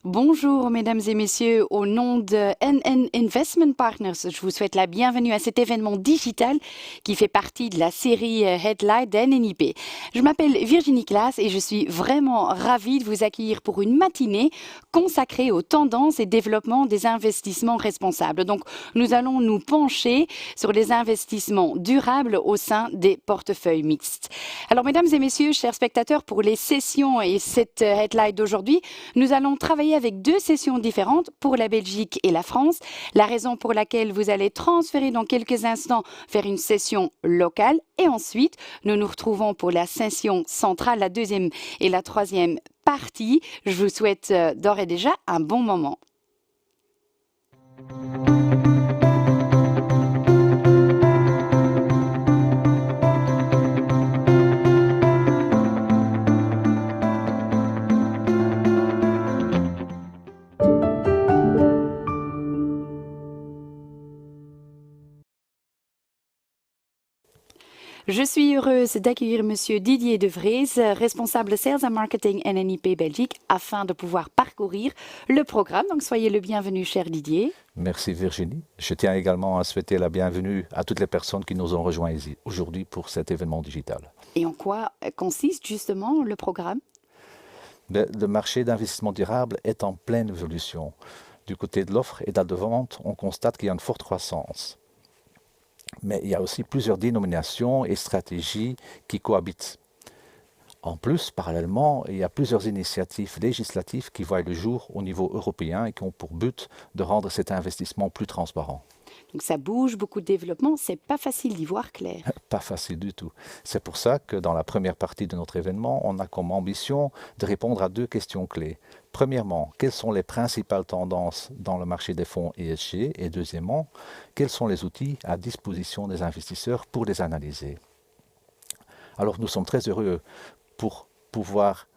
Bonjour mesdames et messieurs, au nom de NN Investment Partners, je vous souhaite la bienvenue à cet événement digital qui fait partie de la série Headlight d'NNIP. Je m'appelle Virginie Claes et je suis vraiment ravie de vous accueillir pour une matinée consacrée aux tendances et développement des investissements responsables. Donc nous allons nous pencher sur les investissements durables au sein des portefeuilles mixtes. Alors mesdames et messieurs, chers spectateurs, pour les sessions et cette Headlight d'aujourd'hui, nous allons travailler avec deux sessions différentes pour la Belgique et la France. La raison pour laquelle vous allez transférer dans quelques instants vers une session locale. Et ensuite, nous nous retrouvons pour la session centrale, la deuxième et la troisième partie. Je vous souhaite d'ores et déjà un bon moment. Je suis heureuse d'accueillir Monsieur Didier De Vrees, responsable Sales and Marketing NNIP Belgique, afin de pouvoir parcourir le programme. Donc soyez le bienvenu, cher Didier. Merci Virginie. Je tiens également à souhaiter la bienvenue à toutes les personnes qui nous ont rejoints ici aujourd'hui pour cet événement digital. Et en quoi consiste justement le programme? Le marché d'investissement durable est en pleine évolution. Du côté de l'offre et de la demande, on constate qu'il y a une forte croissance. Mais il y a aussi plusieurs dénominations et stratégies qui cohabitent. En plus, parallèlement, il y a plusieurs initiatives législatives qui voient le jour au niveau européen et qui ont pour but de rendre cet investissement plus transparent. Donc ça bouge, beaucoup de développement, c'est pas facile d'y voir clair. Pas facile du tout. C'est pour ça que dans la première partie de notre événement, on a comme ambition de répondre à deux questions clés. Premièrement, quelles sont les principales tendances dans le marché des fonds ESG? Et deuxièmement, quels sont les outils à disposition des investisseurs pour les analyser? Alors nous sommes très heureux pour pouvoir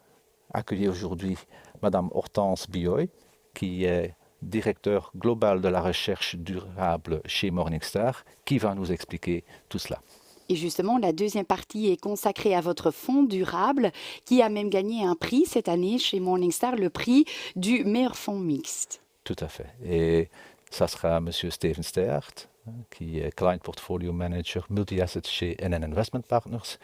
accueillir aujourd'hui Madame Hortense Bioy, qui est directeur global de la recherche durable chez Morningstar, qui va nous expliquer tout cela. Et justement, la deuxième partie est consacrée à votre fonds durable qui a même gagné un prix cette année chez Morningstar, le prix du meilleur fonds mixte. Tout à fait. Et ça sera Monsieur Steven Steert, qui est Client Portfolio Manager Multi-Asset chez NN Investment Partners,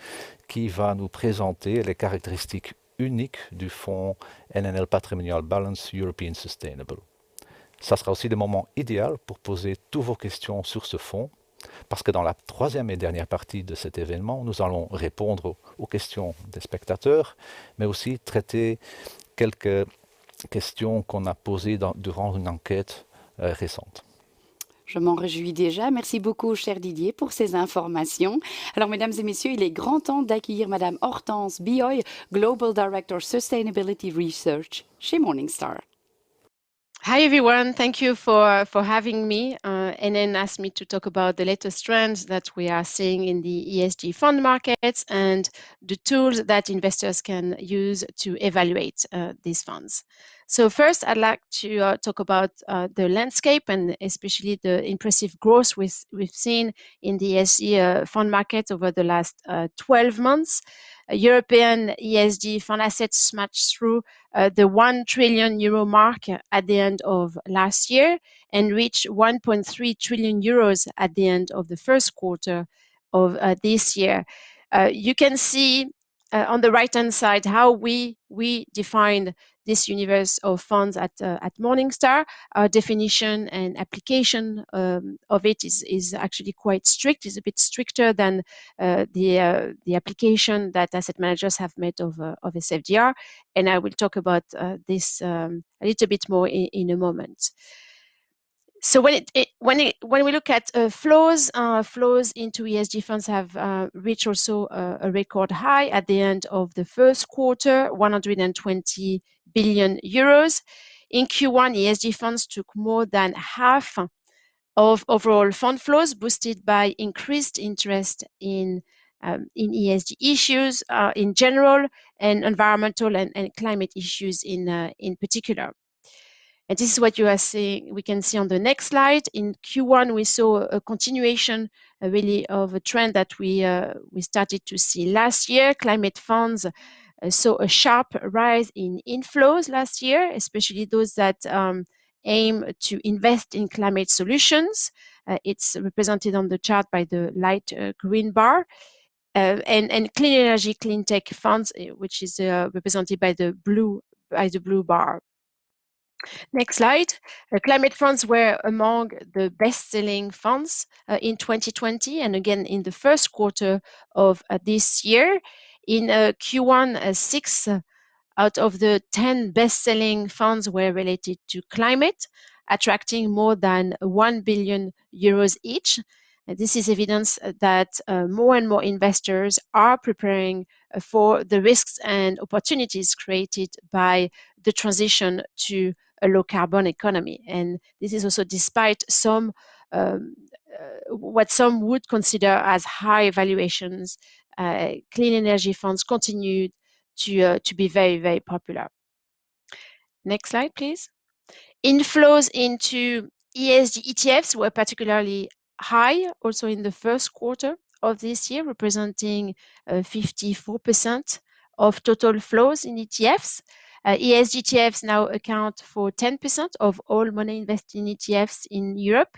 qui va nous présenter les caractéristiques uniques du fonds NNL Patrimonial Balance European Sustainable. Ça sera aussi le moment idéal pour poser toutes vos questions sur ce fonds, parce que dans la troisième et dernière partie de cet événement, nous allons répondre aux questions des spectateurs, mais aussi traiter quelques questions qu'on a posées durant une enquête récente. Je m'en réjouis déjà. Merci beaucoup, cher Didier, pour ces informations. Alors, mesdames et messieurs, il est grand temps d'accueillir Madame Hortense Bioy, Global Director Sustainability Research chez Morningstar. Hi everyone, thank you for having me. NN asked me to talk about the latest trends that we are seeing in the ESG fund markets and the tools that investors can use to evaluate these funds. So first, I'd like to talk about the landscape and especially the impressive growth we've seen in the ESG fund market over the last 12 months. European ESG fund assets smashed through the 1 trillion euro mark at the end of last year and reached 1.3 trillion euros at the end of the first quarter of this year. You can see on the right-hand side how we define this universe of funds at Morningstar. Our definition and application of it is actually quite strict. It's a bit stricter than the application that asset managers have made of SFDR, and I will talk about this a little bit more in a moment. So when we look at flows into ESG funds have reached also a record high at the end of the first quarter, 120 billion euros. In Q1, ESG funds took more than half of overall fund flows, boosted by increased interest in ESG issues in general and environmental and climate issues in particular. And this is what you are seeing. We can see on the next slide. In Q1, we saw a continuation really of a trend that we started to see last year. Climate funds saw a sharp rise in inflows last year, especially those that aim to invest in climate solutions. It's represented on the chart by the light green bar. And clean energy, clean tech funds, which is represented by the blue bar. Next slide. Climate funds were among the best-selling funds in 2020, and again in the first quarter of this year. In Q1, 6 out of the 10 best-selling funds were related to climate, attracting more than 1 billion euros each. This is evidence that more and more investors are preparing for the risks and opportunities created by the transition to a low carbon economy. And this is also despite some what some would consider as high valuations. Clean energy funds continued to be very, very popular. Next slide, please. Inflows into ESG ETFs were particularly high also in the first quarter of this year, representing 54% of total flows in ETFs. ESG ETFs now account for 10% of all money invested in ETFs in Europe.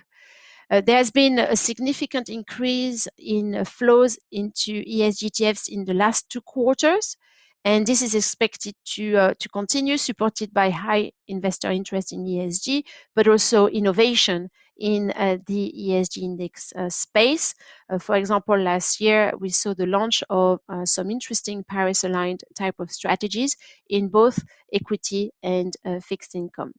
There has been a significant increase in flows into ESG ETFs in the last 2 quarters, and this is expected to continue, supported by high investor interest in ESG, but also innovation in the ESG index space. For example, last year we saw the launch of some interesting Paris-aligned type of strategies in both equity and fixed income.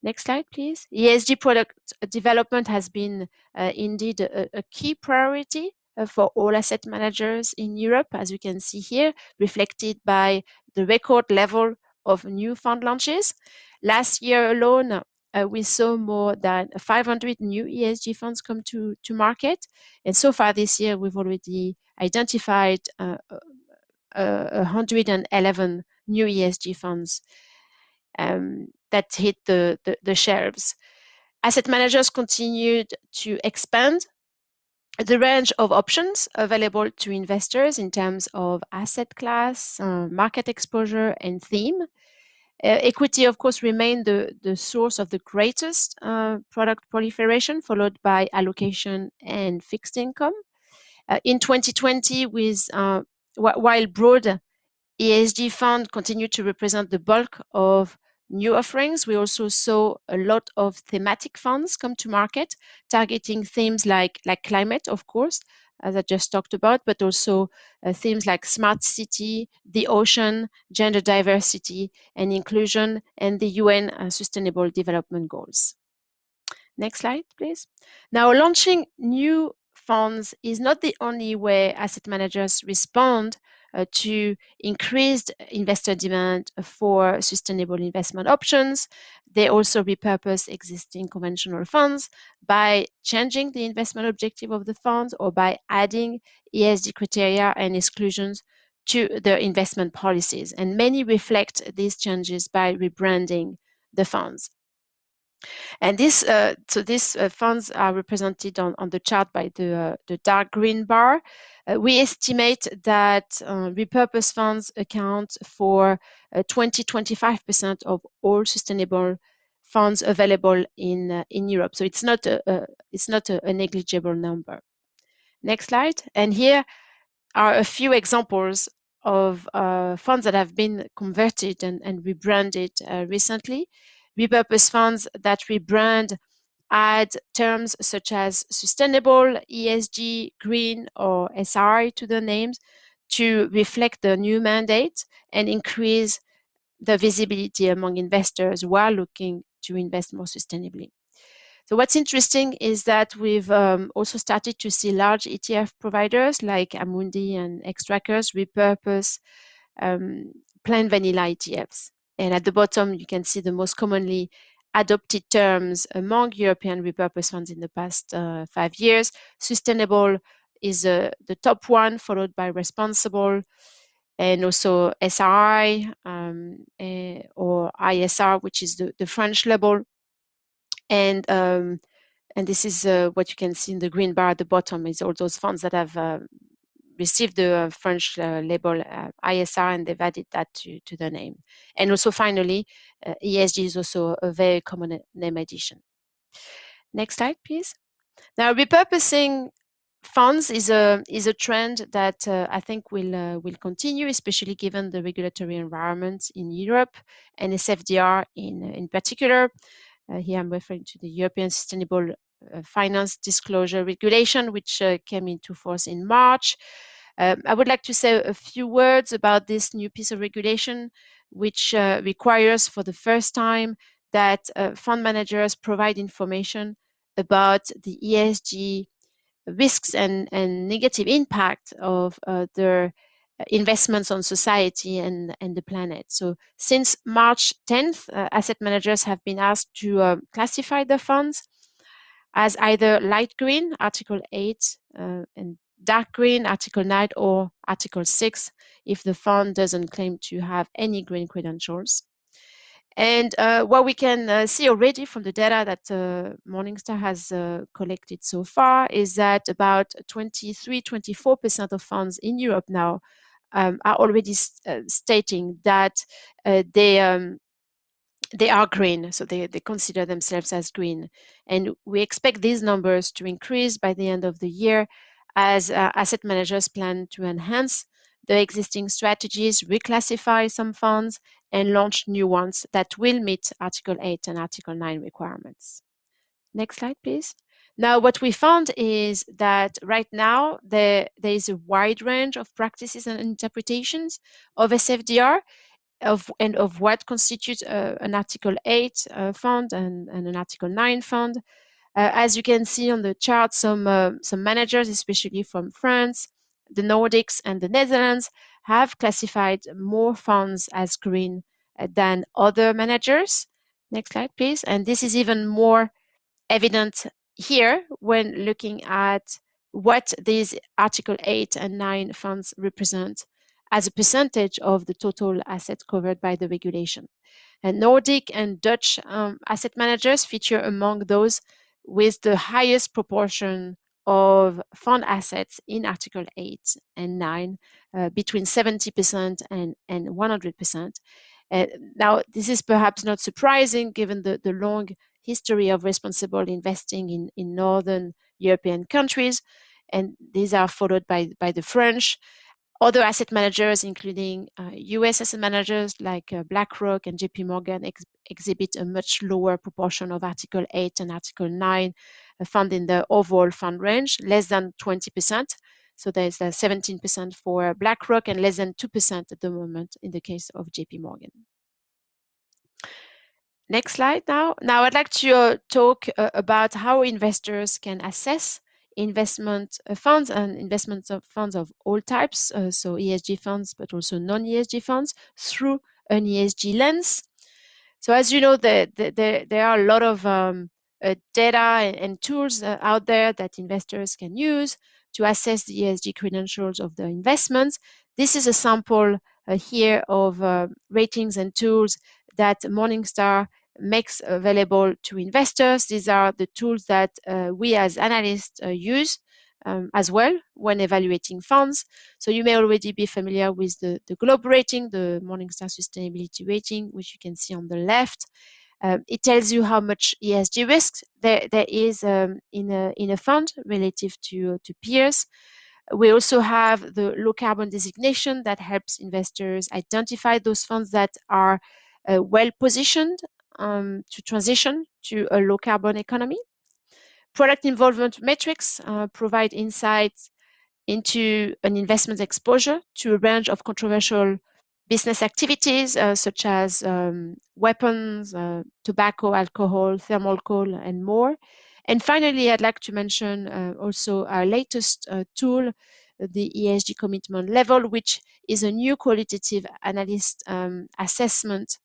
Next slide, please. ESG product development has been indeed a key priority for all asset managers in Europe, as you can see here, reflected by the record level of new fund launches. Last year alone, we saw more than 500 new ESG funds come to market. And so far this year, we've already identified 111 new ESG funds that hit the shelves. Asset managers continued to expand the range of options available to investors in terms of asset class, market exposure, and theme. Equity, of course, remained the source of the greatest product proliferation, followed by allocation and fixed income. In 2020, while broad ESG fund continued to represent the bulk of new offerings, we also saw a lot of thematic funds come to market, targeting themes like climate, of course, as I just talked about, but also themes like smart city, the ocean, gender diversity and inclusion, and the UN Sustainable Development Goals. Next slide, please. Now, launching new funds is not the only way asset managers respond to increased investor demand for sustainable investment options. They also repurpose existing conventional funds by changing the investment objective of the funds or by adding ESG criteria and exclusions to their investment policies. And many reflect these changes by rebranding the funds. And these funds are represented on the chart by the dark green bar. We estimate that repurposed funds account for 20-25% of all sustainable funds available in Europe. So it's not a negligible number. Next slide. And here are a few examples of funds that have been converted and rebranded recently. Repurposed funds that rebrand add terms such as sustainable, ESG, green, or SRI to their names to reflect the new mandate and increase the visibility among investors who are looking to invest more sustainably. So what's interesting is that we've also started to see large ETF providers like Amundi and Xtrackers repurpose plain vanilla ETFs. And at the bottom, you can see the most commonly adopted terms among European repurposed funds in the past 5 years. Sustainable is the top one, followed by responsible, and also SRI or ISR, which is the French label. And this is what you can see in the green bar at the bottom, is all those funds that have received the French label ISR, and they've added that to the name. And also finally, ESG is also a very common name addition. Next slide, please. Now, repurposing funds is a trend that I think will continue, especially given the regulatory environment in Europe and SFDR in particular. Here I'm referring to the European Sustainable Finance Disclosure Regulation, which came into force in March. I would like to say a few words about this new piece of regulation, which requires for the first time that fund managers provide information about the ESG risks and negative impact of their investments on society and the planet. So since March 10th, asset managers have been asked to classify their funds as either light green, Article 8, and dark green, Article 9, or Article 6, if the fund doesn't claim to have any green credentials. And what we can see already from the data that Morningstar has collected so far is that about 23-24% of funds in Europe now are already stating that they are green, so they consider themselves as green. And we expect these numbers to increase by the end of the year as asset managers plan to enhance the existing strategies, reclassify some funds, and launch new ones that will meet Article 8 and Article 9 requirements. Next slide, please. Now, what we found is that right now there is a wide range of practices and interpretations of SFDR, of what constitutes an Article 8 fund and an Article 9 fund. As you can see on the chart, some managers, especially from France, the Nordics, and the Netherlands, have classified more funds as green than other managers. Next slide, please. And this is even more evident here when looking at what these Article 8 and 9 funds represent as a percentage of the total assets covered by the regulation. And Nordic and Dutch asset managers feature among those with the highest proportion of fund assets in Article 8 and 9, between 70% and 100%. Now, this is perhaps not surprising given the long history of responsible investing in Northern European countries, and these are followed by the French. Other asset managers, including US asset managers like BlackRock and JP Morgan, exhibit a much lower proportion of Article 8 and Article 9 fund in the overall fund range, less than 20%. So there's 17% for BlackRock and less than 2% at the moment in the case of JP Morgan. Next slide now. Now I'd like to talk about how investors can assess investment funds and investment funds of all types, so ESG funds, but also non-ESG funds through an ESG lens. So as you know, there are a lot of data and tools out there that investors can use to assess the ESG credentials of their investments. This is a sample here of ratings and tools that Morningstar makes available to investors. These are the tools that we as analysts use as well when evaluating funds. So you may already be familiar with the Globe rating, the Morningstar Sustainability Rating, which you can see on the left. It tells you how much ESG risk there is in a fund relative to peers. We also have the low carbon designation that helps investors identify those funds that are well positioned to transition to a low carbon economy. Product involvement metrics provide insights into an investment exposure to a range of controversial business activities such as weapons, tobacco, alcohol, thermal coal, and more. And finally, I'd like to mention also our latest tool, the ESG commitment level, which is a new qualitative analyst assessment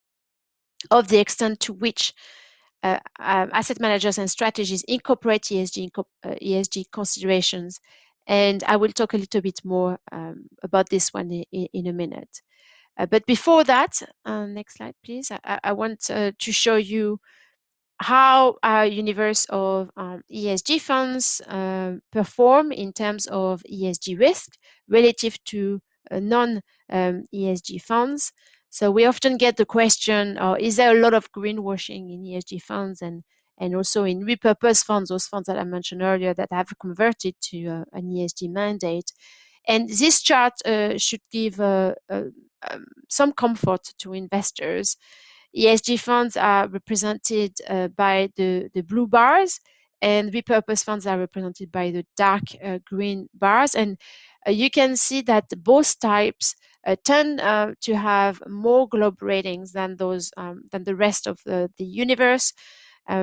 of the extent to which asset managers and strategies incorporate ESG considerations. And I will talk a little bit more about this one in a minute. But before that, next slide, please. I want to show you how our universe of ESG funds perform in terms of ESG risk relative to non-ESG funds. So we often get the question, is there a lot of greenwashing in ESG funds and also in repurposed funds, those funds that I mentioned earlier that have converted to an ESG mandate? And this chart should give some comfort to investors. ESG funds are represented by the blue bars, and repurposed funds are represented by the dark green bars. And you can see that both types tend to have more globe ratings than those than the rest of the universe.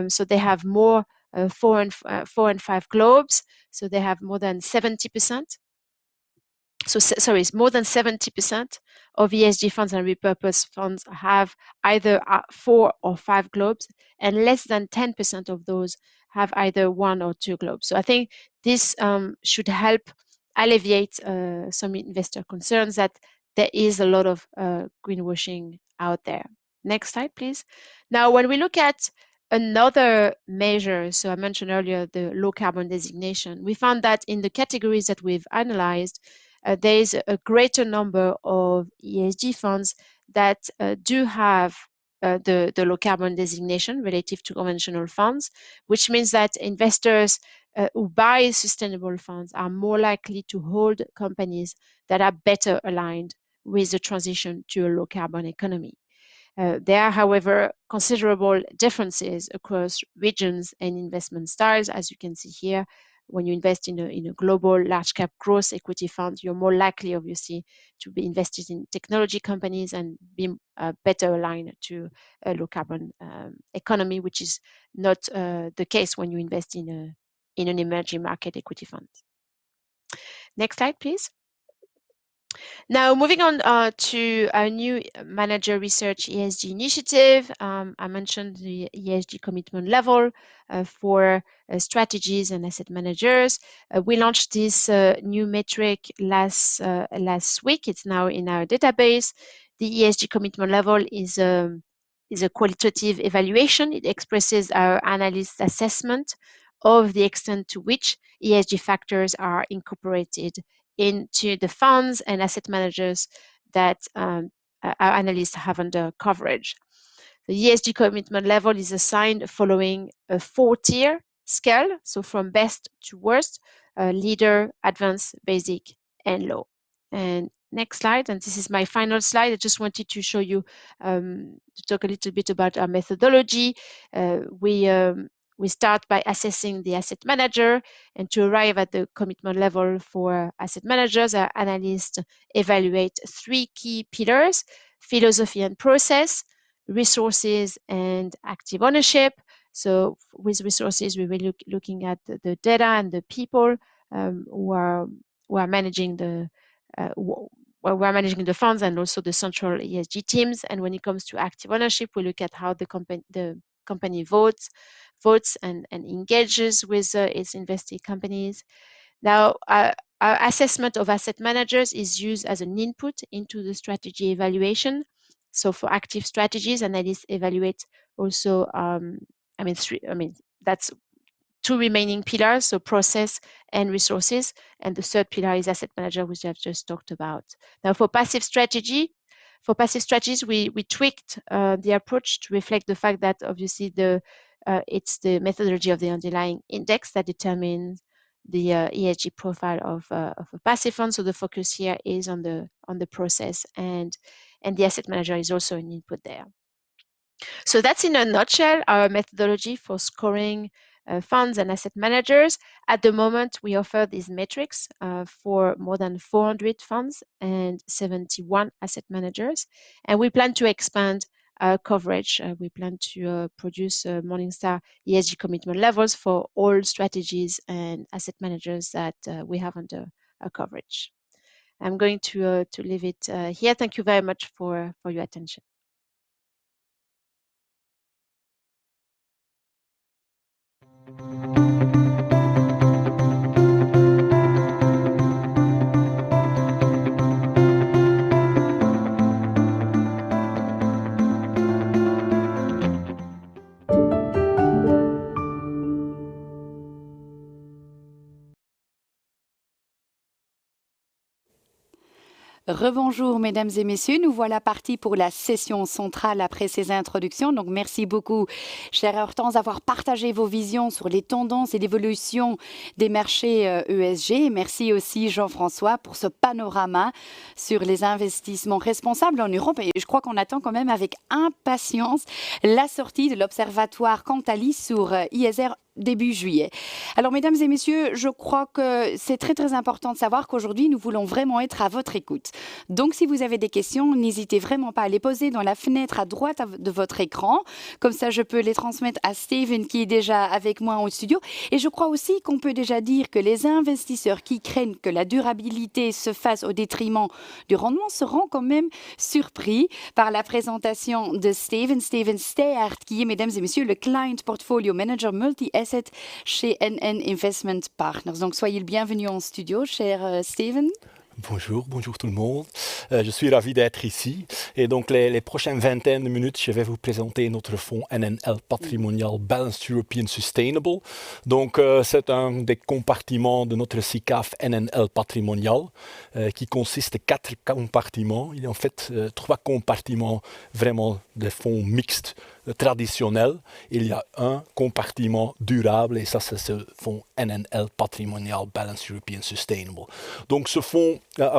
So they have more 4 and 5 globes. So they have more than 70%. Sorry, it's more than 70% of ESG funds and repurposed funds have either 4 or 5 globes, and less than 10% of those have either 1 or 2 globes. So I think this should help alleviate some investor concerns that there is a lot of greenwashing out there. Next slide, please. Now, when we look at another measure, so I mentioned earlier the low carbon designation, we found that in the categories that we've analyzed, there is a greater number of ESG funds that do have the low carbon designation relative to conventional funds, which means that investors who buy sustainable funds are more likely to hold companies that are better aligned with the transition to a low carbon economy. There are, however, considerable differences across regions and investment styles. As you can see here, when you invest in a global large cap growth equity fund, you're more likely, obviously, to be invested in technology companies and be better aligned to a low carbon economy, which is not the case when you invest in an emerging market equity fund. Next slide, please. Now, moving on to our new manager research ESG initiative. I mentioned the ESG commitment level for strategies and asset managers. We launched this new metric last week. It's now in our database. The ESG commitment level is a qualitative evaluation. It expresses our analyst's assessment of the extent to which ESG factors are incorporated into the funds and asset managers that our analysts have under coverage. The ESG commitment level is assigned following a 4-tier scale, so from best to worst, leader, advanced, basic, and low. And next slide, and this is my final slide. I just wanted to show you, to talk a little bit about our methodology. We start by assessing the asset manager, and to arrive at the commitment level for asset managers, our analysts evaluate 3 key pillars: philosophy and process, resources, and active ownership. So with resources, we will looking at the data and the people who are managing the we're managing the funds, and also the central ESG teams. And when it comes to active ownership, we look at how the company votes and engages with its invested companies. Now, our assessment of asset managers is used as an input into the strategy evaluation. So for active strategies, analysts evaluate also, that's 2 remaining pillars, so process and resources, and the 3rd pillar is asset manager, which I've just talked about. Now, for passive strategies, we tweaked the approach to reflect the fact that obviously it's the methodology of the underlying index that determines the ESG profile of a passive fund. So the focus here is on the process, and the asset manager is also an input there. So that's in a nutshell our methodology for scoring funds and asset managers. At the moment, we offer these metrics for more than 400 funds and 71 asset managers, and we plan to expand our coverage. We plan to produce Morningstar ESG commitment levels for all strategies and asset managers that we have under our coverage. I'm going to leave it here. Thank you very much for your attention. Rebonjour mesdames et messieurs, nous voilà partis pour la session centrale après ces introductions. Donc merci beaucoup chère Hortense d'avoir partagé vos visions sur les tendances et l'évolution des marchés ESG. Merci aussi Jean-François pour ce panorama sur les investissements responsables en Europe. Et je crois qu'on attend quand même avec impatience la sortie de l'Observatoire Cantali sur ISR début juillet. Alors, mesdames et messieurs, je crois que c'est très, très important de savoir qu'aujourd'hui, nous voulons vraiment être à votre écoute. Donc, si vous avez des questions, n'hésitez vraiment pas à les poser dans la fenêtre à droite de votre écran. Comme ça, je peux les transmettre à Steven qui est déjà avec moi au studio. Et je crois aussi qu'on peut déjà dire que les investisseurs qui craignent que la durabilité se fasse au détriment du rendement seront quand même surpris par la présentation de Steven Steyaert, qui est, mesdames et messieurs, le Client Portfolio Manager Multi-Asset chez NN Investment Partners. Donc, soyez le bienvenu en studio, cher Steven. Bonjour tout le monde. Je suis ravi d'être ici. Et donc, les prochaines vingtaines de minutes, je vais vous présenter notre fonds NNL Patrimonial Balanced European Sustainable. Donc, c'est un des compartiments de notre SICAV NNL Patrimonial qui consiste de 4 compartiments. Il y a en fait 3 compartiments vraiment des fonds mixtes traditionnels. Il y a un compartiment durable et ça, c'est ce fonds NNL Patrimonial Balanced European Sustainable. Donc, ce fonds est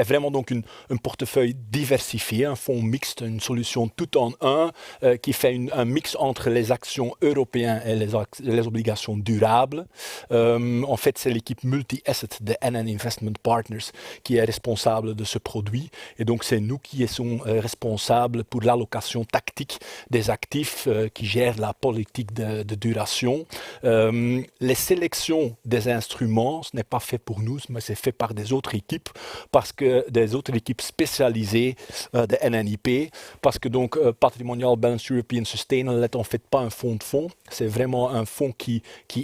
vraiment donc un portefeuille diversifié, un fonds mixte, une solution tout en un qui fait un mix entre les actions européennes et les obligations durables. En fait, c'est l'équipe multi-asset de NN Investment Partners qui est responsable de ce produit. Et donc, c'est nous qui sommes responsables pour l'allocation tactique des actifs qui gèrent la politique de duration. Les sélections des instruments, ce n'est pas fait pour nous, mais c'est fait par des autres équipes. Parce que des autres équipes spécialisées de NNIP, parce que donc Patrimonial Balanced European Sustainable n'est en fait pas un fonds de fonds, c'est vraiment un fonds qui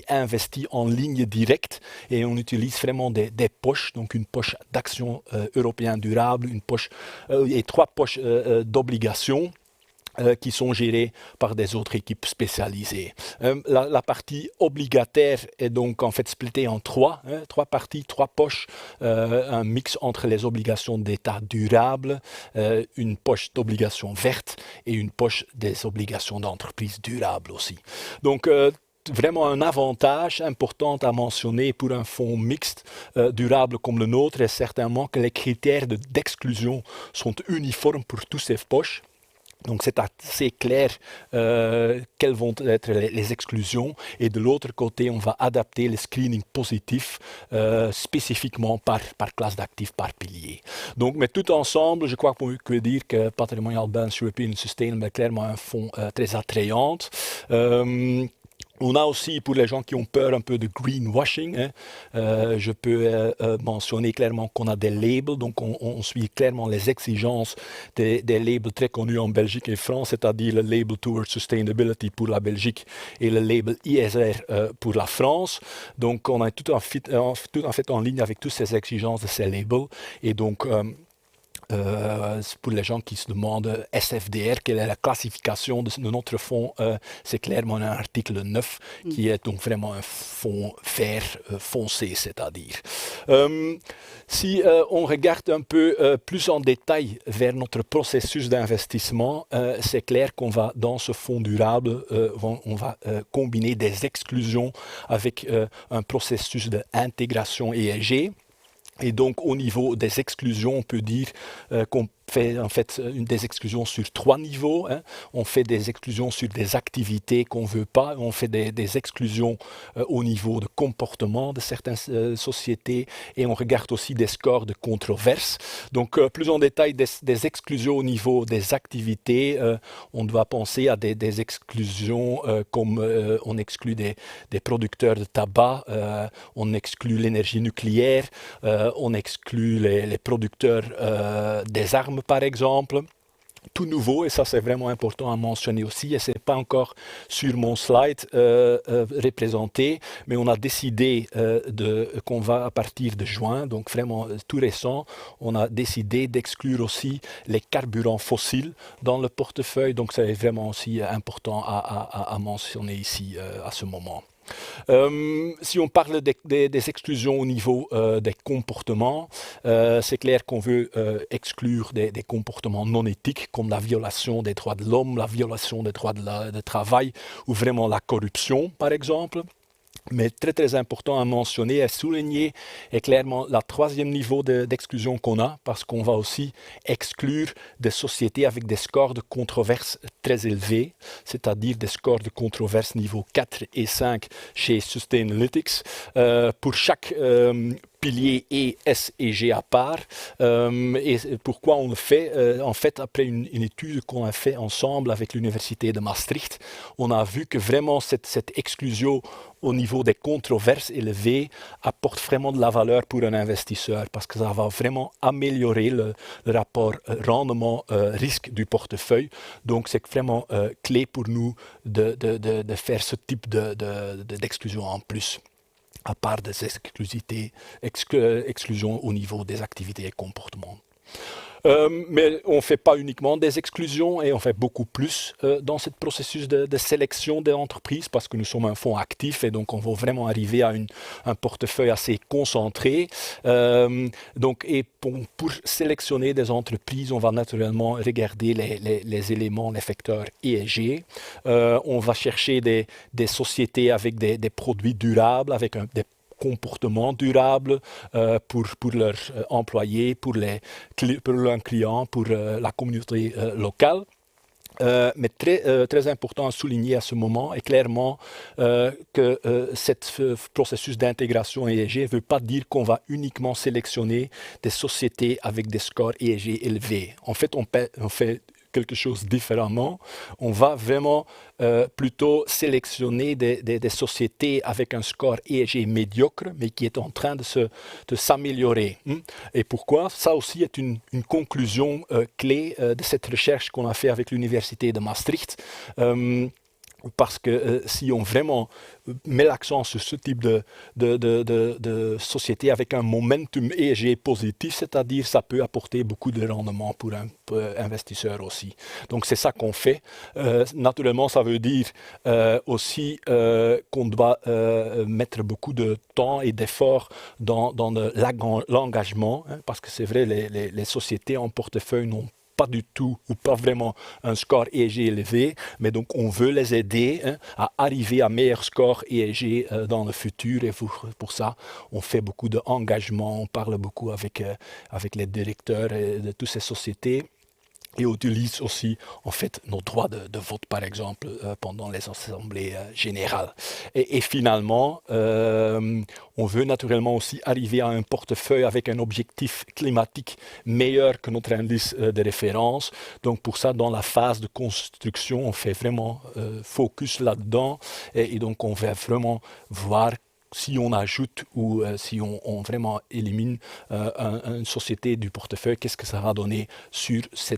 investit en ligne directe et on utilise vraiment des poches, donc une poche d'actions européennes durables, une poche et 3 poches d'obligations. Qui sont gérés par des autres équipes spécialisées. La partie obligataire est donc en fait splittée en 3 parties, 3 poches, un mix entre les obligations d'État durables, une poche d'obligations vertes et une poche des obligations d'entreprise durables aussi. Donc, vraiment un avantage important à mentionner pour un fonds mixte durable comme le nôtre est certainement que les critères d'exclusion sont uniformes pour toutes ces poches. Donc c'est assez clair quelles vont être les exclusions et de l'autre côté on va adapter le screening positif spécifiquement par classe d'actifs, par pilier. Donc mais tout ensemble je crois qu'on peut dire que Patrimonial Balanced European Sustainable est clairement un fonds très attrayant. On a aussi, pour les gens qui ont peur un peu de greenwashing, je peux mentionner clairement qu'on a des labels, donc on suit clairement les exigences des labels très connus en Belgique et France, c'est-à-dire le label Towards Sustainability pour la Belgique et le label ISR pour la France. Donc on est tout en fait en ligne avec toutes ces exigences de ces labels et donc pour les gens qui se demandent SFDR, quelle est la classification de notre fonds, c'est clairement un article 9 qui est donc vraiment un fonds vert foncé, c'est-à-dire. Si on regarde un peu plus en détail vers notre processus d'investissement, c'est clair qu'on va, dans ce fonds durable, on va combiner des exclusions avec un processus d'intégration ESG. Et donc, au niveau des exclusions, on peut dire qu'on fait en fait des exclusions sur 3 niveaux. On fait des exclusions sur des activités qu'on ne veut pas. On fait des exclusions au niveau de comportement de certaines sociétés. Et on regarde aussi des scores de controverse. Donc, plus en détail, des exclusions au niveau des activités. On doit penser à des exclusions comme on exclut des producteurs de tabac, on exclut l'énergie nucléaire, on exclut les producteurs des armes, par exemple. Tout nouveau, et ça c'est vraiment important à mentionner aussi, et ce n'est pas encore sur mon slide représenté, mais on a décidé qu'on va à partir de juin, donc vraiment tout récent, on a décidé d'exclure aussi les carburants fossiles dans le portefeuille, donc c'est vraiment aussi important à mentionner ici à ce moment. Si on parle des exclusions au niveau des comportements, c'est clair qu'on veut exclure des comportements non éthiques comme la violation des droits de l'homme, la violation des droits de travail ou vraiment la corruption par exemple. Mais très important à mentionner et à souligner est clairement le troisième niveau d'exclusion qu'on a, parce qu'on va aussi exclure des sociétés avec des scores de controverse très élevés, c'est-à-dire des scores de controverse niveau 4 et 5 chez Sustainalytics. Pour chaque pilier E, S et G à part. Et pourquoi on le fait en fait, après une étude qu'on a fait ensemble avec l'Université de Maastricht, on a vu que vraiment cette exclusion au niveau des controverses élevées apporte vraiment de la valeur pour un investisseur parce que ça va vraiment améliorer le rapport rendement-risque du portefeuille. Donc c'est vraiment clé pour nous de faire ce type d'exclusion en plus, à part des exclusions au niveau des activités et comportements. Mais on ne fait pas uniquement des exclusions et on fait beaucoup plus dans ce processus de sélection des entreprises parce que nous sommes un fonds actif et donc on va vraiment arriver à un portefeuille assez concentré. Et pour sélectionner des entreprises, on va naturellement regarder les éléments, les facteurs ESG. On va chercher des sociétés avec des produits durables, avec des comportement durable pour leurs employés, pour leurs clients, pour la communauté locale. Mais très important à souligner à ce moment est clairement que ce processus d'intégration ESG ne veut pas dire qu'on va uniquement sélectionner des sociétés avec des scores ESG élevés. En fait, on fait quelque chose différemment. On va vraiment plutôt sélectionner des sociétés avec un score ESG médiocre, mais qui est en train de s'améliorer. Et pourquoi? Ça aussi est une conclusion clé de cette recherche qu'on a fait avec l'Université de Maastricht. Parce que si on vraiment met l'accent sur ce type de société avec un momentum ESG positif, c'est-à-dire ça peut apporter beaucoup de rendement pour un investisseur aussi. Donc c'est ça qu'on fait. Naturellement, ça veut dire aussi qu'on doit mettre beaucoup de temps et d'efforts dans l'engagement, parce que c'est vrai, les sociétés en portefeuille n'ont pas du tout ou pas vraiment un score ESG élevé, mais donc on veut les aider à arriver à meilleur score ESG dans le futur et pour ça on fait beaucoup d'engagement, on parle beaucoup avec les directeurs de toutes ces sociétés. Et on utilise aussi en fait nos droits de vote par exemple pendant les assemblées générales. Et finalement, on veut naturellement aussi arriver à un portefeuille avec un objectif climatique meilleur que notre indice de référence. Donc pour ça, dans la phase de construction, on fait vraiment focus là-dedans et donc on va vraiment voir si on ajoute ou si on vraiment élimine une société du portefeuille, qu'est-ce que ça va donner sur ce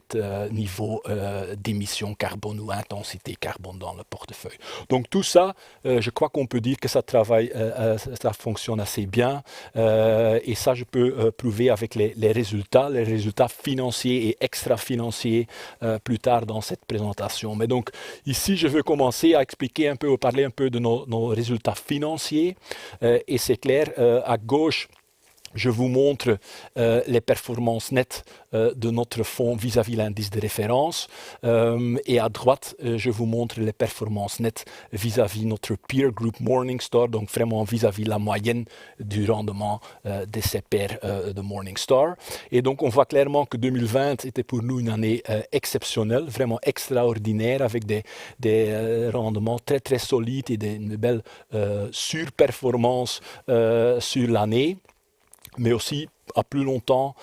niveau d'émission carbone ou intensité carbone dans le portefeuille. Donc tout ça, je crois qu'on peut dire que ça travaille, ça fonctionne assez bien et ça je peux prouver avec les résultats financiers et extra-financiers plus tard dans cette présentation. Mais donc ici je veux commencer à expliquer un peu, parler un peu de nos résultats financiers. Et c'est clair, à gauche, je vous montre les performances nettes de notre fonds vis-à-vis l'indice de référence. Et à droite, je vous montre les performances nettes vis-à-vis notre peer group Morningstar, donc vraiment vis-à-vis la moyenne du rendement de ces pairs de Morningstar. Et donc on voit clairement que 2020 était pour nous une année exceptionnelle, vraiment extraordinaire, avec des rendements très très solides et une belle surperformance sur l'année. Mais aussi à plus longtemps,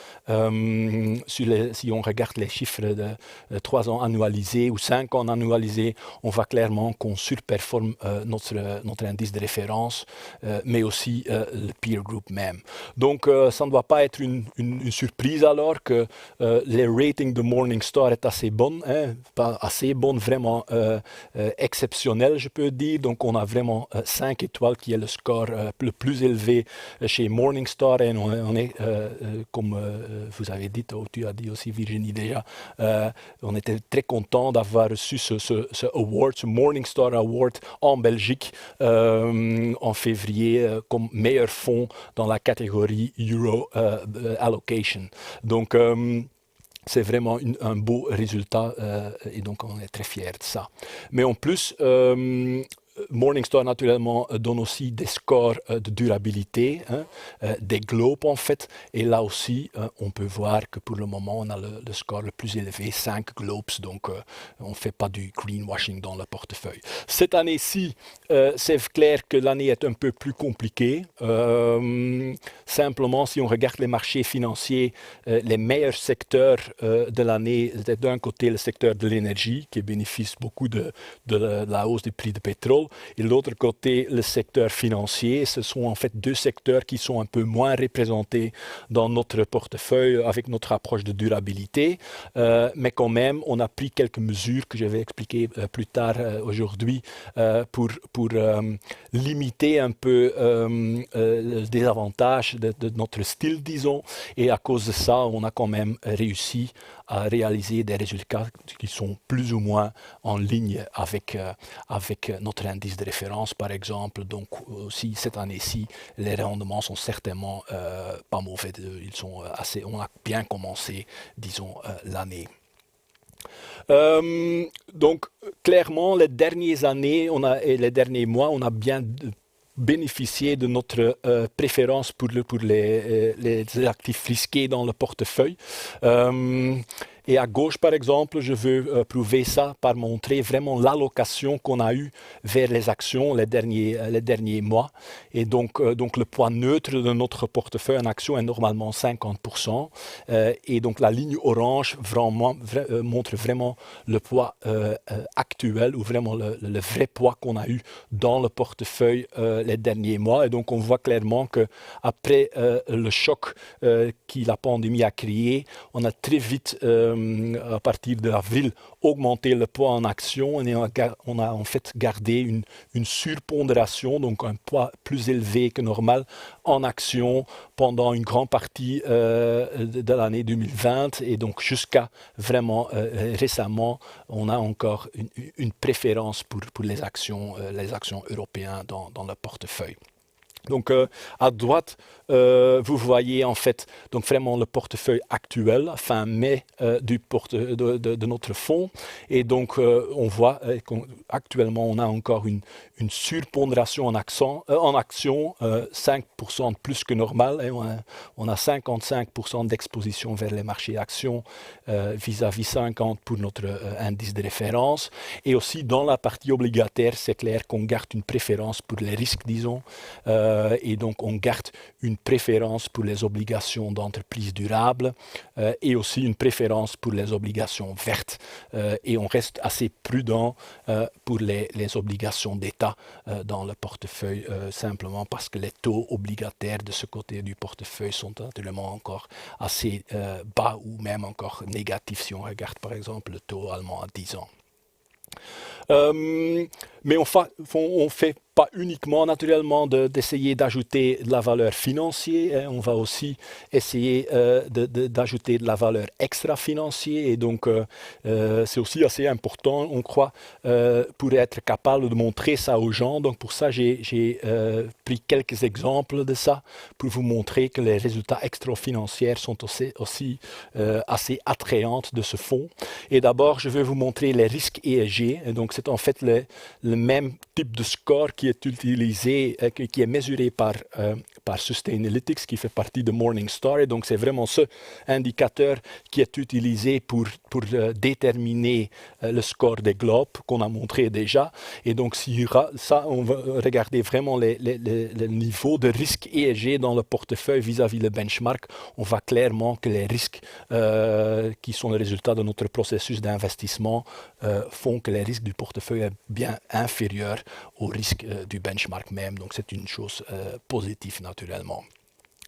si on regarde les chiffres de 3 ans annualisés ou 5 ans annualisés, on voit clairement qu'on surperforme notre indice de référence, mais aussi le peer group même. Donc ça ne doit pas être une surprise alors que les ratings de Morningstar est assez bonne, pas assez bonne, vraiment exceptionnel je peux dire. Donc on a vraiment 5 étoiles qui est le score le plus élevé chez Morningstar et on est comme vous avez dit, ou tu as dit aussi Virginie déjà, on était très content d'avoir reçu ce award, ce Morningstar Award en Belgique en février comme meilleur fonds dans la catégorie Euro Allocation. Donc c'est vraiment un beau résultat et donc on est très fiers de ça. Mais en plus, Morningstar naturellement donne aussi des scores de durabilité, des globes en fait, et là aussi on peut voir que pour le moment on a le score le plus élevé, 5 globes, donc on ne fait pas du greenwashing dans le portefeuille. Cette année-ci, c'est clair que l'année est un peu plus compliquée. Simplement, si on regarde les marchés financiers, les meilleurs secteurs de l'année, c'est d'un côté le secteur de l'énergie qui bénéficie beaucoup de la hausse du prix du pétrole, et de l'autre côté le secteur financier. Ce sont en fait deux secteurs qui sont un peu moins représentés dans notre portefeuille avec notre approche de durabilité, mais quand même on a pris quelques mesures que je vais expliquer plus tard aujourd'hui pour limiter un peu le désavantage de notre style, disons, et à cause de ça on a quand même réussi à réaliser des résultats qui sont plus ou moins en ligne avec notre indice de référence, par exemple. Donc aussi cette année-ci, les rendements sont certainement pas mauvais. Ils sont on a bien commencé, disons, l'année. Donc clairement, les dernières années et les derniers mois, on a bien bénéficier de notre préférence pour les actifs risqués dans le portefeuille. Et à gauche, par exemple, je veux prouver ça par montrer vraiment l'allocation qu'on a eue vers les actions les derniers mois. Et donc le poids neutre de notre portefeuille en actions est normalement 50%. Et donc la ligne orange montre vraiment le poids actuel ou vraiment le vrai poids qu'on a eu dans le portefeuille les derniers mois. Et donc on voit clairement qu'après le choc que la pandémie a créé, on a très vite à partir d'avril, augmenter le poids en action et on a en fait gardé une surpondération, donc un poids plus élevé que normal en action pendant une grande partie de l'année 2020 et donc jusqu'à vraiment récemment, on a encore une préférence pour les actions européennes dans le portefeuille. Donc à droite, vous voyez en fait donc vraiment le portefeuille actuel, fin mai de notre fonds. Et donc on voit qu'actuellement on a encore une surpondération en action, 5% de plus que normal. Et on a 55% d'exposition vers les marchés actions vis-à-vis 50% pour notre indice de référence. Et aussi dans la partie obligataire, c'est clair qu'on garde une préférence pour les risques, disons. Et donc on garde une préférence pour les obligations d'entreprises durables et aussi une préférence pour les obligations vertes. Et on reste assez prudent pour les obligations d'État dans le portefeuille, simplement parce que les taux obligataires de ce côté du portefeuille sont naturellement encore assez bas ou même encore négatifs si on regarde par exemple le taux allemand à 10 ans. Mais on fait pas uniquement naturellement d'essayer d'ajouter de la valeur financière, on va aussi essayer d'ajouter de la valeur extra-financière et donc c'est aussi assez important, on croit, pour être capable de montrer ça aux gens. Donc pour ça, j'ai pris quelques exemples de ça pour vous montrer que les résultats extra-financiers sont aussi assez attrayants de ce fonds. Et d'abord, je vais vous montrer les risques ESG. Et donc c'est en fait le même type de score qui est utilisé, qui est mesuré par Sustainalytics, qui fait partie de Morningstar. Et donc c'est vraiment ce indicateur qui est utilisé pour déterminer le score des globes qu'on a montré déjà. Et donc ça, on va regarder vraiment les niveaux de risque ESG dans le portefeuille vis-à-vis le benchmark. On voit clairement que les risques qui sont le résultat de notre processus d'investissement font que les risques du portefeuille est bien inférieur au risque du benchmark même. Donc c'est une chose positive naturellement.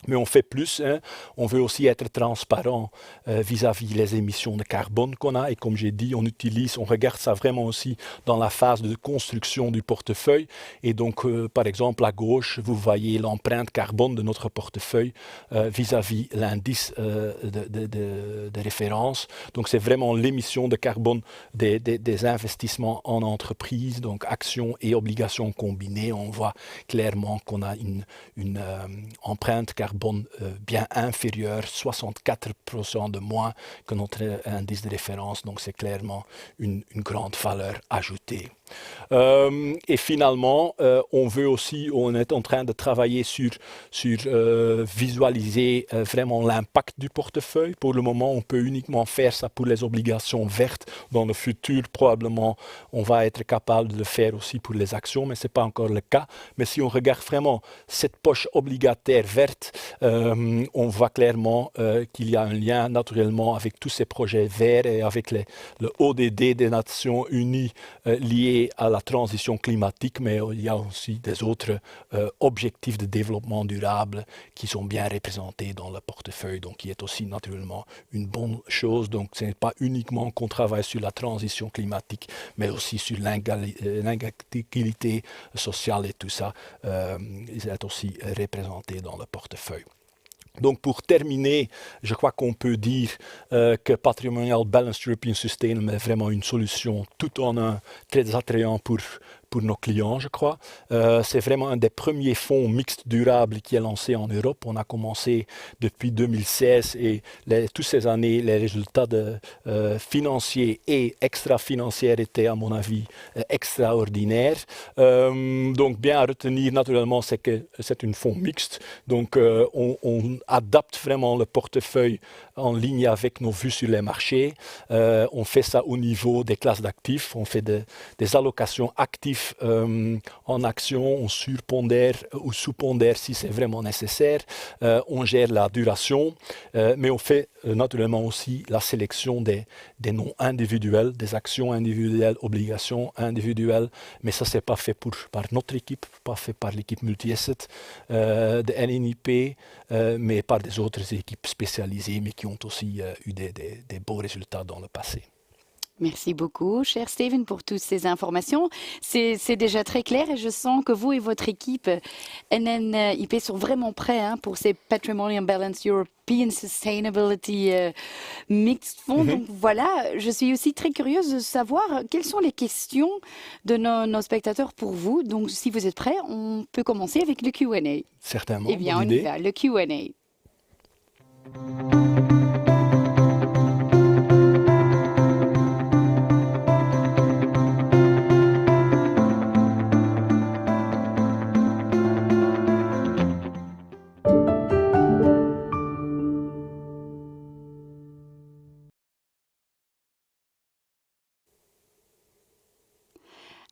Mais on fait plus, hein. On veut aussi être transparent vis-à-vis les émissions de carbone qu'on a. Et comme j'ai dit, on regarde ça vraiment aussi dans la phase de construction du portefeuille. Et donc, par exemple, à gauche, vous voyez l'empreinte carbone de notre portefeuille vis-à-vis l'indice de référence. Donc, c'est vraiment l'émission de carbone des investissements en entreprise, donc actions et obligations combinées. On voit clairement qu'on a une empreinte carbone bien inférieur, 64% de moins que notre indice de référence. Donc c'est clairement une grande valeur ajoutée. Et finalement, on est en train de travailler sur visualiser vraiment l'impact du portefeuille. Pour le moment, on peut uniquement faire ça pour les obligations vertes. Dans le futur, probablement, on va être capable de le faire aussi pour les actions, mais ce n'est pas encore le cas. Mais si on regarde vraiment cette poche obligataire verte, on voit clairement qu'il y a un lien naturellement avec tous ces projets verts et avec le ODD des Nations Unies liés à la transition climatique, mais il y a aussi des autres objectifs de développement durable qui sont bien représentés dans le portefeuille, donc qui est aussi naturellement une bonne chose. Donc ce n'est pas uniquement qu'on travaille sur la transition climatique, mais aussi sur l'inégalité sociale et tout ça, ils sont aussi représentés dans le portefeuille. Donc pour terminer, je crois qu'on peut dire que Patrimonial Balanced European Sustainable est vraiment une solution tout en un très attrayant pour nos clients, je crois. C'est vraiment un des premiers fonds mixtes durables qui est lancé en Europe. On a commencé depuis 2016 et toutes ces années, les résultats financiers et extra-financiers étaient, à mon avis, extraordinaires. Donc, bien à retenir, naturellement, c'est que c'est un fonds mixte. Donc, on adapte vraiment le portefeuille en ligne avec nos vues sur les marchés. On fait ça au niveau des classes d'actifs. On fait des allocations actives en action, on surpondère ou sous-pondère si c'est vraiment nécessaire, on gère la duration, mais on fait naturellement aussi la sélection des noms individuels, des actions individuelles, obligations individuelles, mais ça c'est pas fait par notre équipe, pas fait par l'équipe multi-asset de NNIP, mais par des autres équipes spécialisées, mais qui ont aussi eu des beaux résultats dans le passé. Merci beaucoup, cher Steven, pour toutes ces informations. C'est déjà très clair et je sens que vous et votre équipe NNIP sont vraiment prêts pour ces Patrimonial Balanced European Sustainability Mixed Funds. Donc voilà, je suis aussi très curieuse de savoir quelles sont les questions de nos spectateurs pour vous. Donc si vous êtes prêts, on peut commencer avec le Q&A. Certainement. Eh bien, on y va, le Q&A.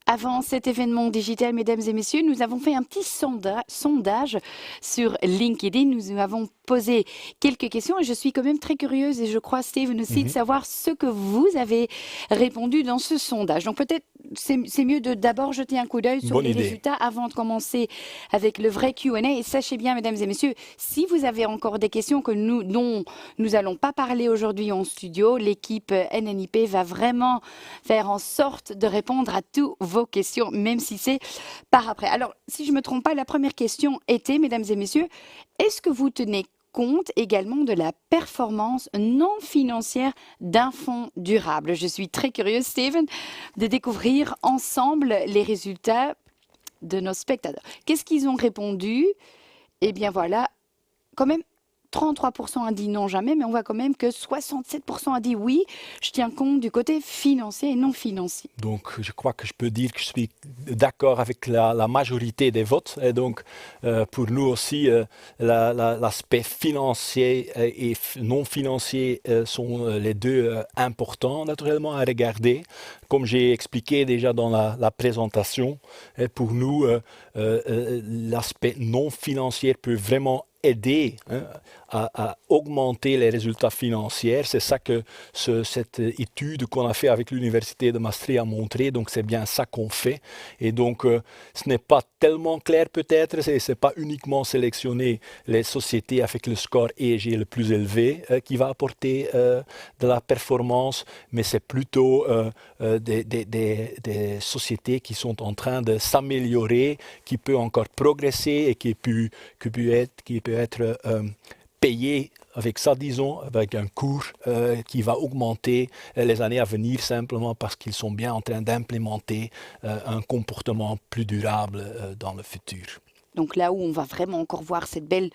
Avant cet événement digital, mesdames et messieurs, nous avons fait un petit sondage sur LinkedIn. Nous avons posé quelques questions et je suis quand même très curieuse et je crois, Steven aussi, de savoir ce que vous avez répondu dans ce sondage. Donc peut-être c'est mieux de d'abord jeter un coup d'œil sur les résultats avant de commencer avec le vrai Q&A. Et sachez bien, mesdames et messieurs, si vous avez encore des questions dont nous allons pas parler aujourd'hui en studio, l'équipe NNIP va vraiment faire en sorte de répondre à tous vos questions, même si c'est par après. Alors, si je ne me trompe pas, la première question était, mesdames et messieurs, est-ce que vous tenez compte également de la performance non financière d'un fonds durable? Je suis très curieuse, Steven, de découvrir ensemble les résultats de nos spectateurs. Qu'est-ce qu'ils ont répondu? Eh bien voilà, quand même, 33% a dit non jamais, mais on voit quand même que 67% a dit oui. Je tiens compte du côté financier et non financier. Donc, je crois que je peux dire que je suis d'accord avec la majorité des votes. Et donc, pour nous aussi, l'aspect financier et non financier sont les deux importants, naturellement, à regarder. Comme j'ai expliqué déjà dans la présentation, pour nous, l'aspect non financier peut vraiment aider à augmenter les résultats financiers. C'est ça que cette étude qu'on a fait avec l'Université de Maastricht a montré. Donc, c'est bien ça qu'on fait. Et donc, ce n'est pas tellement clair peut-être. Ce n'est pas uniquement sélectionner les sociétés avec le score ESG le plus élevé qui va apporter de la performance, mais c'est plutôt des sociétés qui sont en train de s'améliorer, qui peuvent encore progresser et qui peut être payé avec ça, disons, avec un cours qui va augmenter les années à venir simplement parce qu'ils sont bien en train d'implémenter un comportement plus durable dans le futur. Donc là où on va vraiment encore voir cette belle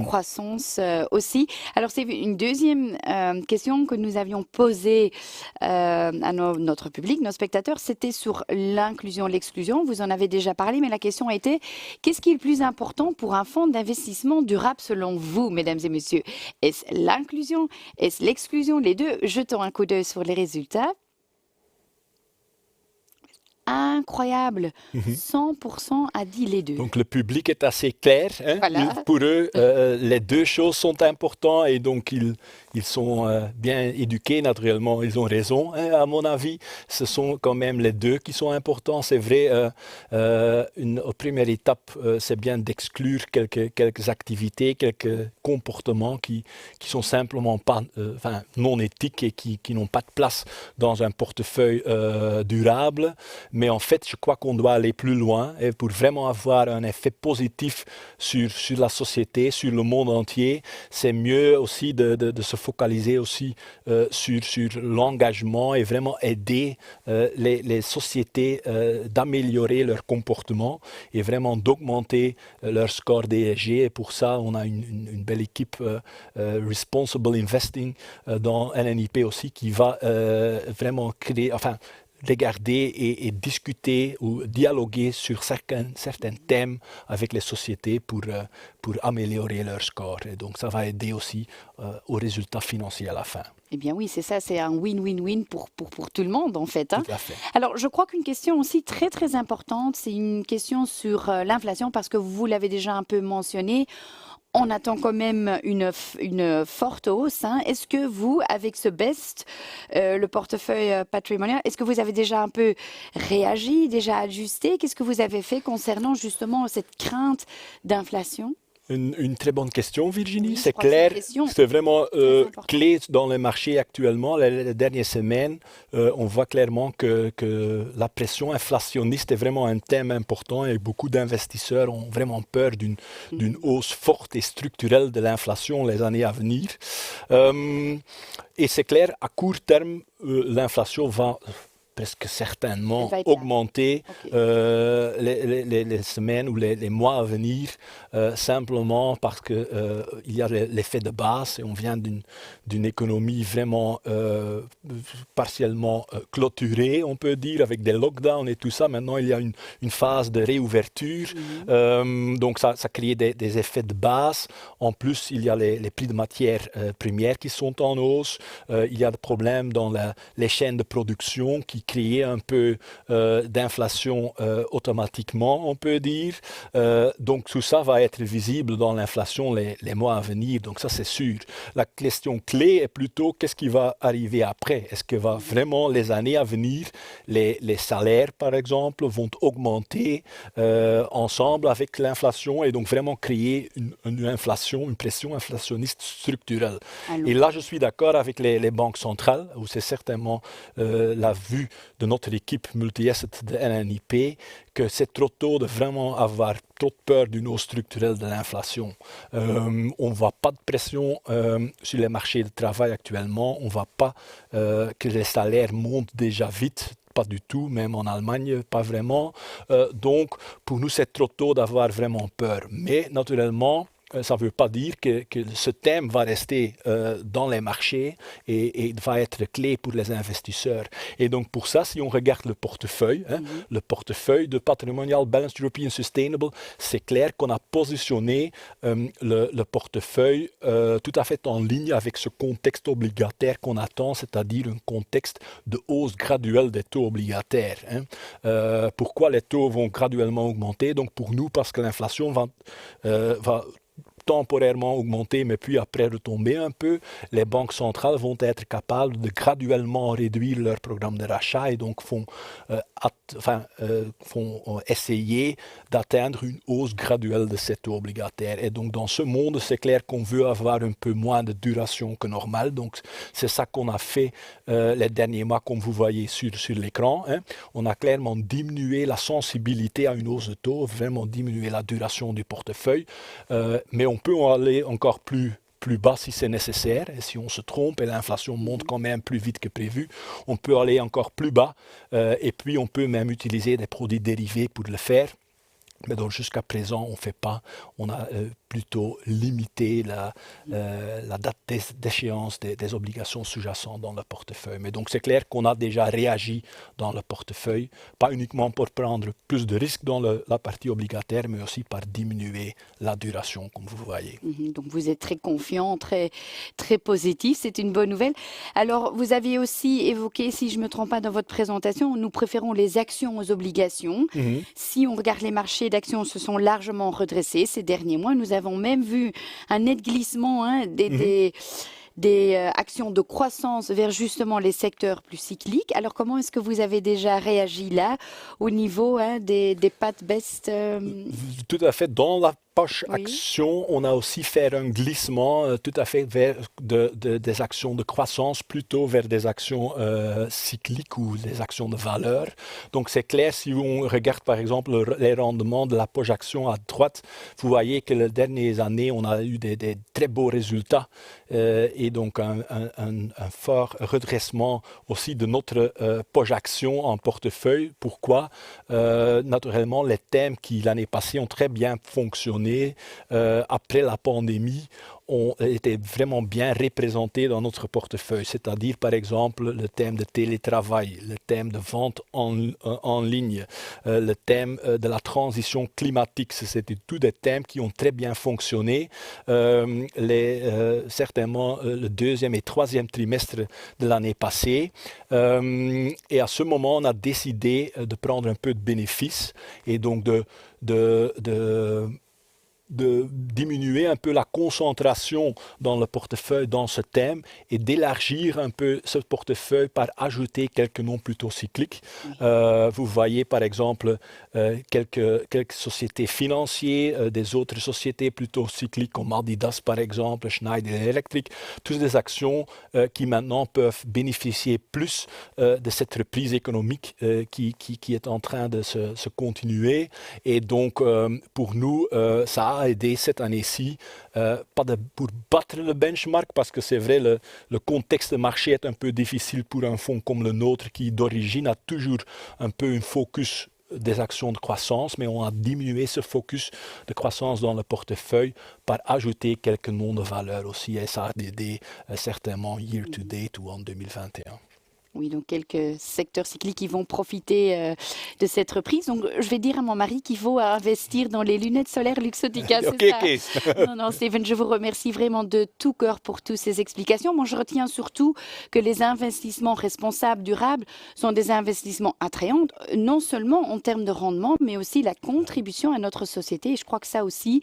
croissance aussi. Alors c'est une deuxième question que nous avions posée à notre public, nos spectateurs, c'était sur l'inclusion, l'exclusion. Vous en avez déjà parlé, mais la question était, qu'est-ce qui est le plus important pour un fonds d'investissement durable selon vous, mesdames et messieurs? Est-ce l'inclusion? Est-ce l'exclusion? Les deux? Jetons un coup d'œil sur les résultats. Incroyable, 100% a dit les deux. Donc le public est assez clair. Hein? Voilà. Pour eux, les deux choses sont importantes et donc ils sont bien éduqués naturellement. Ils ont raison, hein, à mon avis. Ce sont quand même les deux qui sont importants. C'est vrai, une première étape, c'est bien d'exclure quelques activités, quelques comportements qui sont simplement pas, non éthiques et qui n'ont pas de place dans un portefeuille durable. Mais en fait, je crois qu'on doit aller plus loin et pour vraiment avoir un effet positif sur la société, sur le monde entier, c'est mieux aussi de se focaliser aussi sur l'engagement et vraiment aider les sociétés d'améliorer leur comportement et vraiment d'augmenter leur score d'ESG. Et pour ça, on a une belle équipe Responsible Investing dans NNIP aussi qui va vraiment créer, regarder et discuter ou dialoguer sur certains thèmes avec les sociétés pour améliorer leur score. Et donc, ça va aider aussi aux résultats financiers à la fin. Eh bien oui, c'est ça, c'est un win-win-win pour tout le monde en fait. Hein. Tout à fait. Alors, je crois qu'une question aussi très très importante, c'est une question sur l'inflation parce que vous l'avez déjà un peu mentionné. On attend quand même une forte hausse. Hein. Est-ce que vous, avec ce BEST, le portefeuille patrimonial, est-ce que vous avez déjà un peu réagi, déjà ajusté? Qu'est-ce que vous avez fait concernant justement cette crainte d'inflation? Une très bonne question, Virginie. Oui, c'est clair, c'est vraiment clé dans le marché actuellement. Les dernières semaines, on voit clairement que la pression inflationniste est vraiment un thème important et beaucoup d'investisseurs ont vraiment peur d'une hausse forte et structurelle de l'inflation les années à venir. Et c'est clair, à court terme, l'inflation va presque certainement augmenter les semaines ou les mois à venir, simplement parce qu'il y a l'effet de base et on vient d'une économie vraiment partiellement clôturée, on peut dire, avec des lockdowns et tout ça. Maintenant, il y a une phase de réouverture, donc ça crée des effets de base. En plus, il y a les prix de matières premières qui sont en hausse, il y a des problèmes dans les chaînes de production qui créer un peu d'inflation automatiquement, on peut dire. Donc tout ça va être visible dans l'inflation les mois à venir, donc ça c'est sûr. La question clé est plutôt qu'est-ce qui va arriver après? Est-ce que vraiment les années à venir, les salaires par exemple vont augmenter ensemble avec l'inflation et donc vraiment créer une pression inflationniste structurelle? Et là je suis d'accord avec les banques centrales, où c'est certainement la vue de notre équipe multi-asset de NNIP, que c'est trop tôt de vraiment avoir trop peur d'une hausse structurelle de l'inflation. On ne voit pas de pression sur les marchés de travail actuellement, on ne voit pas que les salaires montent déjà vite, pas du tout, même en Allemagne, pas vraiment. Donc, pour nous, c'est trop tôt d'avoir vraiment peur. Mais naturellement, ça ne veut pas dire que ce thème va rester dans les marchés et va être clé pour les investisseurs. Et donc pour ça, si on regarde le portefeuille, le portefeuille de Patrimonial Balanced European Sustainable, c'est clair qu'on a positionné le portefeuille tout à fait en ligne avec ce contexte obligataire qu'on attend, c'est-à-dire un contexte de hausse graduelle des taux obligataires. Pourquoi les taux vont graduellement augmenter? Donc pour nous, parce que l'inflation va temporairement augmenter, mais puis après retomber un peu. Les banques centrales vont être capables de graduellement réduire leur programme de rachat et donc font essayer d'atteindre une hausse graduelle de ces taux obligataires. Et donc dans ce monde, c'est clair qu'on veut avoir un peu moins de duration que normal. Donc c'est ça qu'on a fait les derniers mois, comme vous voyez sur l'écran. On a clairement diminué la sensibilité à une hausse de taux, vraiment diminué la duration du portefeuille, mais on peut en aller encore plus bas si c'est nécessaire, et si on se trompe et l'inflation monte quand même plus vite que prévu, on peut aller encore plus bas, et puis on peut même utiliser des produits dérivés pour le faire. Mais donc jusqu'à présent, on ne fait pas, on a plutôt limité la date d'échéance des obligations sous-jacentes dans le portefeuille. Mais donc c'est clair qu'on a déjà réagi dans le portefeuille, pas uniquement pour prendre plus de risques dans la partie obligataire, mais aussi par diminuer la duration, comme vous voyez. Donc vous êtes très confiant, très, très positif, c'est une bonne nouvelle. Alors vous aviez aussi évoqué, si je ne me trompe pas dans votre présentation, nous préférons les actions aux obligations. Si on regarde les marchés d'actions, se sont largement redressés ces derniers mois. Nous avons même vu un net glissement des actions de croissance vers justement les secteurs plus cycliques. Alors comment est-ce que vous avez déjà réagi là au niveau des pattes best Tout à fait. Dans la poche action, on a aussi fait un glissement tout à fait vers des actions de croissance plutôt vers des actions cycliques ou des actions de valeur. Donc c'est clair, si on regarde par exemple les rendements de la poche action à droite, vous voyez que les dernières années, on a eu des très beaux résultats et donc un fort redressement aussi de notre poche action en portefeuille. Pourquoi? Naturellement, les thèmes qui l'année passée ont très bien fonctionné après la pandémie ont été vraiment bien représentés dans notre portefeuille, c'est-à-dire par exemple le thème de télétravail, le thème de vente en ligne, le thème de la transition climatique. C'était tous des thèmes qui ont très bien fonctionné. Certainement le deuxième et troisième trimestre de l'année passée. Et à ce moment, on a décidé de prendre un peu de bénéfices et donc de diminuer un peu la concentration dans le portefeuille, dans ce thème, et d'élargir un peu ce portefeuille par ajouter quelques noms plutôt cycliques. Vous voyez par exemple quelques sociétés financières, des autres sociétés plutôt cycliques comme Adidas par exemple, Schneider Electric, toutes des actions qui maintenant peuvent bénéficier plus de cette reprise économique qui est en train de se continuer. Et donc pour nous, ça a aidé cette année-ci, pas pour battre le benchmark, parce que c'est vrai, le contexte de marché est un peu difficile pour un fonds comme le nôtre, qui d'origine a toujours un peu un focus des actions de croissance, mais on a diminué ce focus de croissance dans le portefeuille par ajouter quelques noms de valeur aussi, et ça a aidé certainement year to date ou en 2021. Oui, donc quelques secteurs cycliques qui vont profiter de cette reprise. Donc, je vais dire à mon mari qu'il faut investir dans les lunettes solaires Luxottica. Okay. Non, Steven, je vous remercie vraiment de tout cœur pour toutes ces explications. Moi, je retiens surtout que les investissements responsables, durables, sont des investissements attrayants, non seulement en termes de rendement, mais aussi la contribution à notre société. Et je crois que ça aussi,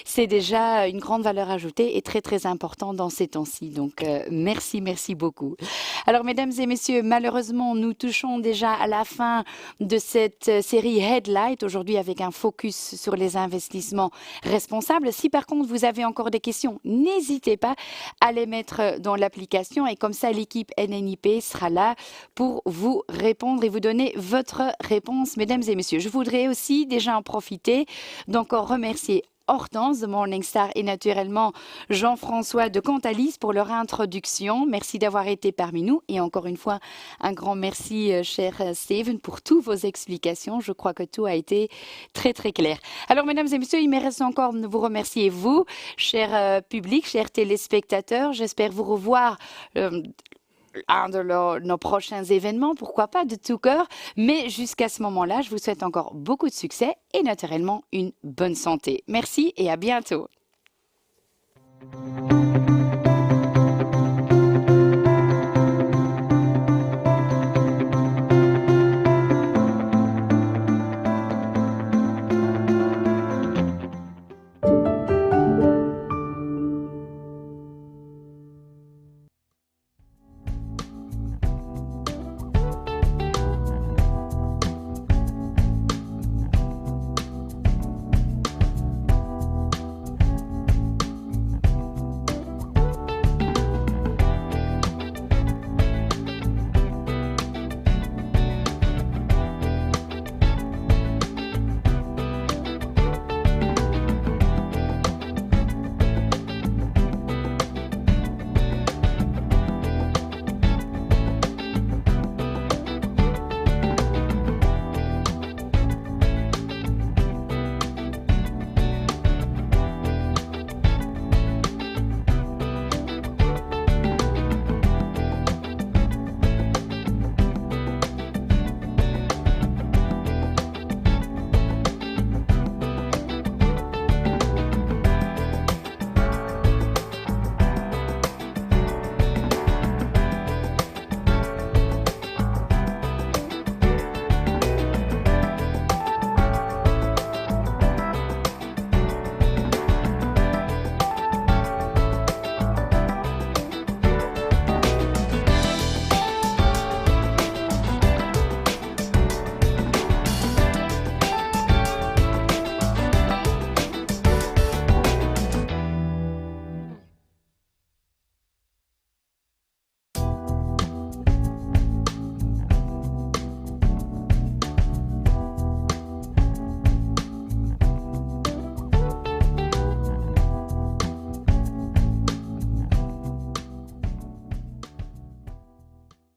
c'est déjà une grande valeur ajoutée et très, très important dans ces temps-ci. Donc, merci beaucoup. Alors, mesdames et messieurs, malheureusement, nous touchons déjà à la fin de cette série Headlight, aujourd'hui avec un focus sur les investissements responsables. Si par contre vous avez encore des questions, n'hésitez pas à les mettre dans l'application et comme ça l'équipe NNIP sera là pour vous répondre et vous donner votre réponse, mesdames et messieurs. Je voudrais aussi déjà en profiter d'encore remercier Hortense de Morningstar et naturellement Jean-François de Cantalis pour leur introduction. Merci d'avoir été parmi nous et encore une fois un grand merci cher Steven pour toutes vos explications. Je crois que tout a été très très clair. Alors mesdames et messieurs, il me reste encore de vous remercier vous, cher public, chers téléspectateurs. J'espère vous revoir un de nos prochains événements, pourquoi pas, de tout cœur. Mais jusqu'à ce moment-là, je vous souhaite encore beaucoup de succès et naturellement une bonne santé. Merci et à bientôt.